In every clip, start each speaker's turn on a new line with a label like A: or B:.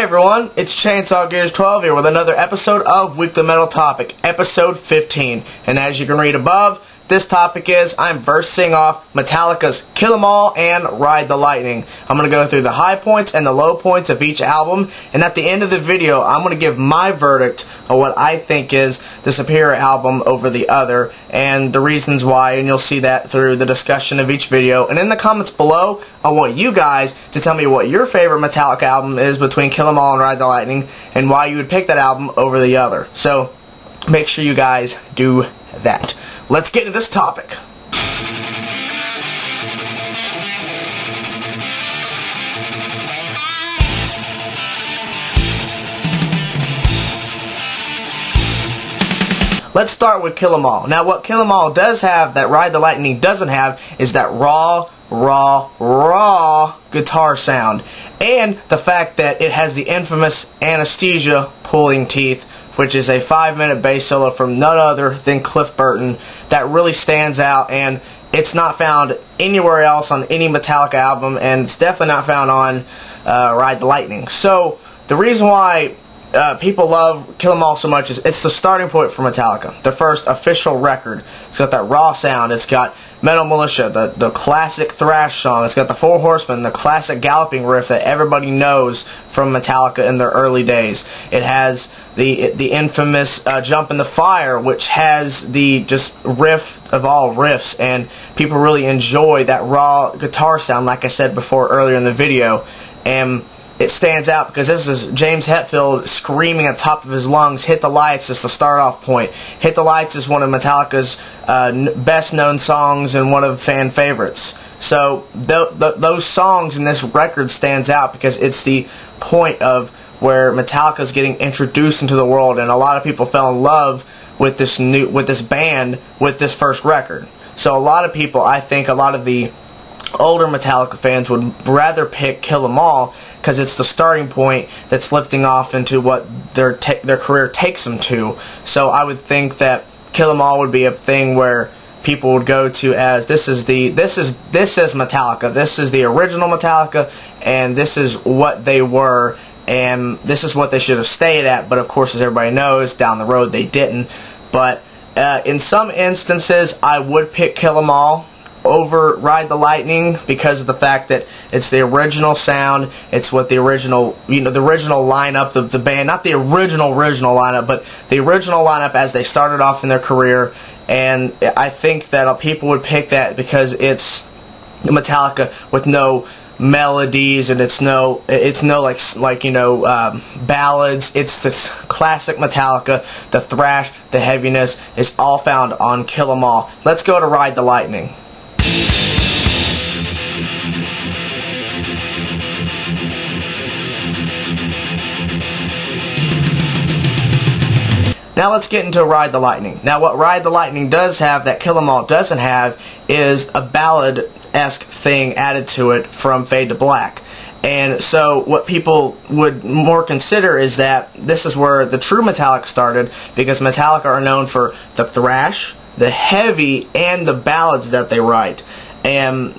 A: everyone, it's Chainsaw Gears 12 here with another episode of Weekly Metal Topic, episode 15. And as you can read above, this topic is I'm versing off Metallica's Kill 'Em All and Ride the Lightning. I'm going to go through the high points and the low points of each album, and at the end of the video, I'm going to give my verdict of what I think is the superior album over the other, and the reasons why, and you'll see that through the discussion of each video. And in the comments below, I want you guys to tell me what your favorite Metallica album is between Kill 'Em All and Ride the Lightning, and why you would pick that album over the other. So, make sure you guys do that. Let's get into this topic. Let's start with Kill 'Em All. Now, what Kill 'Em All does have that Ride the Lightning doesn't have is that raw guitar sound. And the fact that it has the infamous Anesthesia pulling teeth, which is a 5-minute bass solo from none other than Cliff Burton that really stands out, and it's not found anywhere else on any Metallica album, and it's definitely not found on Ride the Lightning. So the reason why people love Kill 'Em All so much is it's the starting point for Metallica, their first official record. It's got that raw sound, it's got Metal Militia, the classic thrash song, it's got the Four Horsemen, the classic galloping riff that everybody knows from Metallica in their early days. It has the infamous Jump in the Fire, which has the just riff of all riffs, and people really enjoy that raw guitar sound, like I said before earlier in the video. And it stands out because this is James Hetfield screaming at the top of his lungs, "Hit the Lights" is the start off point. "Hit the Lights" is one of Metallica's best known songs and one of fan favorites. So those songs in this record stands out because it's the point of where Metallica is getting introduced into the world, and a lot of people fell in love with this band with this first record. So a lot of people, I think a lot of the older Metallica fans would rather pick Kill 'Em All because it's the starting point that's lifting off into what their career takes them to. So I would think that Kill 'Em All would be a thing where people would go to as this is Metallica, this is the original Metallica, and this is what they were, and this is what they should have stayed at. But of course, as everybody knows, down the road they didn't. But in some instances, I would pick Kill 'Em All over Ride the Lightning because of the fact that it's the original sound, it's what the original, the original lineup of the band, not the original lineup, but the original lineup as they started off in their career. And I think that people would pick that because it's Metallica with no melodies, and it's no ballads. It's this classic Metallica. The thrash, the heaviness is all found on Kill 'Em All. Let's go to Ride the Lightning. Now let's get into Ride the Lightning. Now what Ride the Lightning does have that Kill 'Em All doesn't have is a ballad-esque thing added to it from Fade to Black. And so what people would more consider is that this is where the true Metallica started, because Metallica are known for the thrash, the heavy, and the ballads that they write. And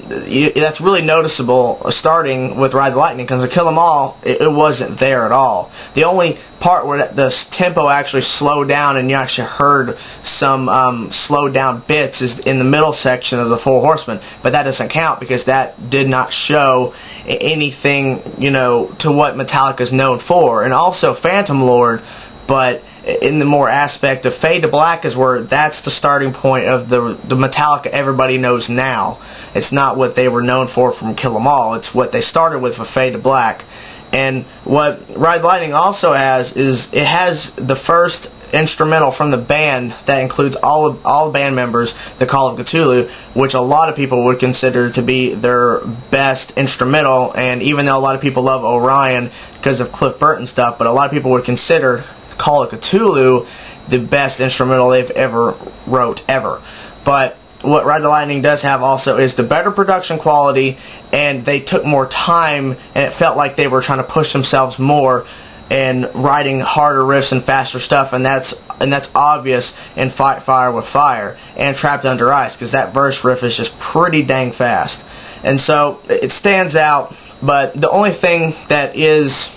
A: that's really noticeable starting with Ride the Lightning, because the Kill 'Em All, it wasn't there at all. The only part where the tempo actually slowed down and you actually heard some slowed down bits is in the middle section of the Four Horsemen, but that doesn't count because that did not show anything, to what Metallica is known for. And also Phantom Lord, but in the more aspect of Fade to Black is where that's the starting point of the Metallica everybody knows now. It's not what they were known for from Kill 'Em All. It's what they started with Fade to Black. And what Ride the Lightning also has is it has the first instrumental from the band that includes all band members, the Call of Cthulhu, which a lot of people would consider to be their best instrumental. And even though a lot of people love Orion because of Cliff Burton stuff, but a lot of people would consider Call of Cthulhu the best instrumental they've ever wrote ever. But what Ride the Lightning does have also is the better production quality, and they took more time, and it felt like they were trying to push themselves more and writing harder riffs and faster stuff, and that's obvious in Fight Fire with Fire and Trapped Under Ice, because that verse riff is just pretty dang fast. And so it stands out, but the only thing that is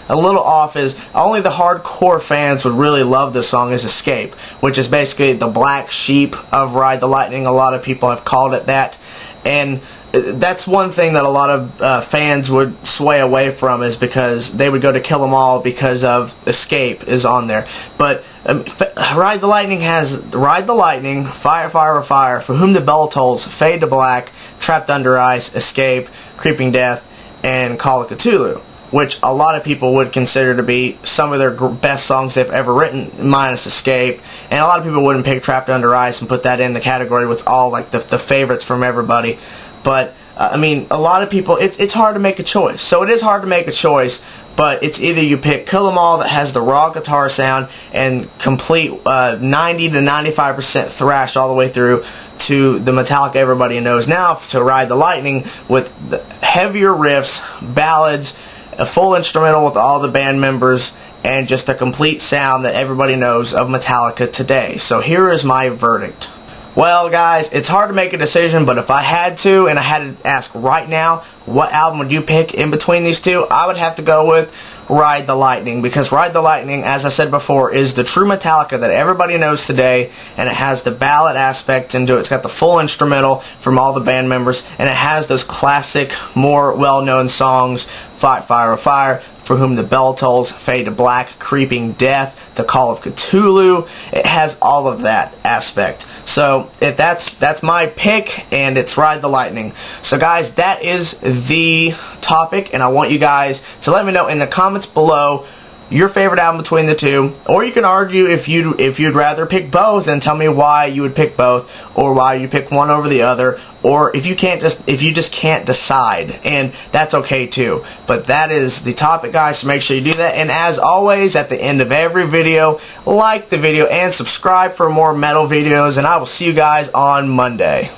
A: a little off is only the hardcore fans would really love this song is Escape, which is basically the black sheep of Ride the Lightning. A lot of people have called it that, and that's one thing that a lot of fans would sway away from, is because they would go to Kill 'Em All because of Escape is on there. But Ride the Lightning has Ride the Lightning, Fire, Fire, Fire, For Whom the Bell Tolls, Fade to Black, Trapped Under Ice, Escape, Creeping Death, and Call of Cthulhu, which a lot of people would consider to be some of their best songs they've ever written, minus Escape. And a lot of people wouldn't pick Trapped Under Ice and put that in the category with all like the favorites from everybody. But I mean, a lot of people, it's hard to make a choice. So it is hard to make a choice, but it's either you pick Kill 'Em All that has the raw guitar sound and complete 90 to 95% thrash all the way through, to the Metallica everybody knows now, to Ride the Lightning with the heavier riffs, ballads, a full instrumental with all the band members, and just a complete sound that everybody knows of Metallica today. So here is my verdict. Well, guys, it's hard to make a decision, but if I had to, and I had to ask right now, what album would you pick in between these two, I would have to go with Ride the Lightning, because Ride the Lightning, as I said before, is the true Metallica that everybody knows today, and it has the ballad aspect into it. It's got the full instrumental from all the band members, and it has those classic, more well-known songs, Fight, Fire, Fire, For Whom the Bell Tolls, Fade to Black, Creeping Death, The Call of Cthulhu. It has all of that aspect. So if that's my pick, and it's Ride the Lightning. So guys, that is the topic, and I want you guys to let me know in the comments below your favorite album between the two, or you can argue if you'd rather pick both and tell me why you would pick both, or why you pick one over the other, or if you just can't decide, and that's okay too. But that is the topic, guys, so make sure you do that. And as always, at the end of every video, like the video and subscribe for more metal videos, and I will see you guys on Monday.